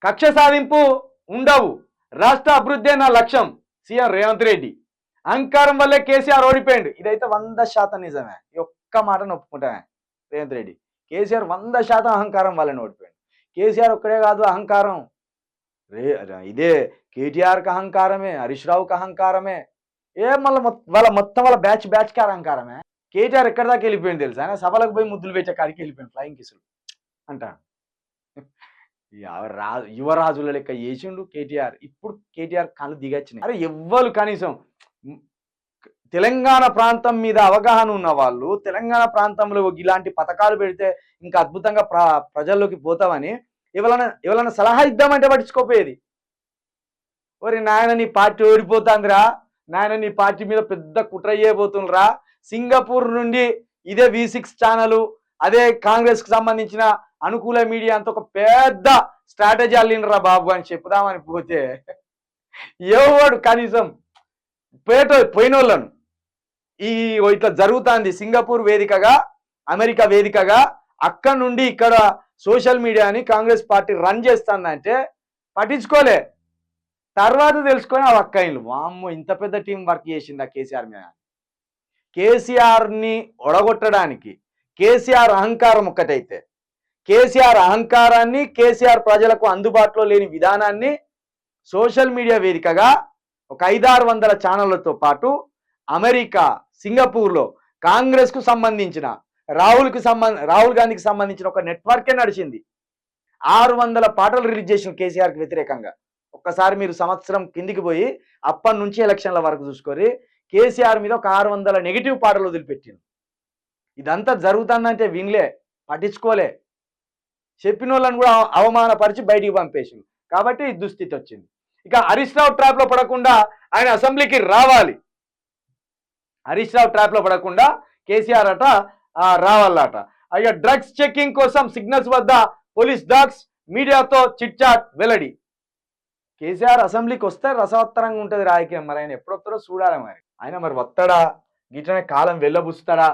కక్ష సాధింపు ఉండవు, రాష్ట్ర అభివృద్ధి నా లక్ష్యం సీఎం రేవంత్ రెడ్డి. అహంకారం వల్లే కేసీఆర్ ఓడిపోయిండు. ఇదైతే 100% నిజమే. ఈ ఒక్క మాటను ఒప్పుకుంటామే రేవంత్ రెడ్డి. కేసీఆర్ 100% అహంకారం వల్లనే ఓడిపోయిండు. కేసీఆర్ ఒక్కడే కాదు అహంకారం, ఇదే కేటీఆర్కి అహంకారమే, హరీష్ రావుకి అహంకారమే, మళ్ళీ మొత్తం వాళ్ళ బ్యాచ్కి అహంకారమే. కేటీఆర్ ఎక్కడి దాకా వెళ్ళిపోయింది తెలుసా? ఆయన సభలకు పోయి ముద్దులు పెట్టే కాడికి వెళ్ళిపోయింది, ఫ్లయింగ్ కిసులు అంటాడు. యువరాజుల లెక్క చేసిండు కేటీఆర్. ఇప్పుడు కేటీఆర్ కళ్ళు దిగచ్చినాయి. అరే ఎవ్వరు కనీసం తెలంగాణ ప్రాంతం మీద అవగాహన ఉన్న వాళ్ళు, తెలంగాణ ప్రాంతంలో ఇలాంటి పథకాలు పెడితే ఇంకా అద్భుతంగా ప్రజల్లోకి పోతామని ఎవరైనా సలహా ఇద్దామంటే పట్టించుకోపోయేది. ఒరి నాయన నీ పార్టీ ఓడిపోతాందిరా, నాయన నీ పార్టీ మీద పెద్ద కుట్ర చేయబోతుండ్రా, సింగపూర్ నుండి ఇదే V6 ఛానల్, అదే కాంగ్రెస్ కి సంబంధించిన అనుకూల మీడియా అంత ఒక పెద్ద స్ట్రాటజీ అల్లిండ్రా బాబు అని చెప్పుదామని పోతే ఎవడు కనీసం పోయినోళ్ళను ఇట్లా జరుగుతుంది సింగపూర్ వేదికగా, అమెరికా వేదికగా, అక్కడ నుండి ఇక్కడ సోషల్ మీడియాని కాంగ్రెస్ పార్టీ రన్ చేస్తుందంటే పట్టించుకోలే. తర్వాత తెలుసుకొని ఆ అక్కయిలు వామ్మో ఇంత పెద్ద టీం వర్క్ చేసింది ఆ కేసీఆర్ మీద. కేసీఆర్ని ఒడగొట్టడానికి కేసీఆర్ అహంకారం ఒక్కటైతే, కేసీఆర్ అహంకారాన్ని, కేసీఆర్ ప్రజలకు అందుబాటులో లేని విధానాన్ని సోషల్ మీడియా వేదికగా ఒక 500-600 ఛానళ్లతో పాటు అమెరికా, సింగపూర్లో కాంగ్రెస్కు సంబంధించిన రాహుల్ గాంధీకి సంబంధించిన ఒక నెట్వర్కే నడిచింది. 600 పాటలు రిలీజ్ చేసిన కేసీఆర్కి వ్యతిరేకంగా. ఒక్కసారి మీరు సంవత్సరం కిందికి పోయి అప్పటి నుంచి ఎలక్షన్ల వరకు చూసుకొని కేసీఆర్ మీద ఒక 600 నెగిటివ్ పాటలు వదిలిపెట్టింది. ఇదంతా జరుగుతుందంటే వినలే, పట్టించుకోలే, చెప్పిన వాళ్ళని కూడా అవమానపరిచి బయటికి పంపేసింది. కాబట్టి ఈ దుస్థితి వచ్చింది. ఇక హరీష్ రావు ట్రాప్ లో పడకుండా ఆయన అసెంబ్లీకి రావాలి. హరీష్ రావు ట్రాప్ లో పడకుండా కేసీఆర్ అట రావాలట. అయ్యా డ్రగ్స్ చెకింగ్ కోసం సిగ్నల్స్ వద్ద పోలీస్ డాగ్స్, మీడియాతో చిట్ చాట్ వెల్లడి. కేసీఆర్ అసెంబ్లీకి వస్తే రసవత్తరంగా ఉంటుంది రాజకీయం. మరి ఆయన ఎప్పుడు వస్తారో చూడాలి. మరి ఆయన వస్తాడా, గిట్లనే కాలం వెళ్ళబుస్తాడా?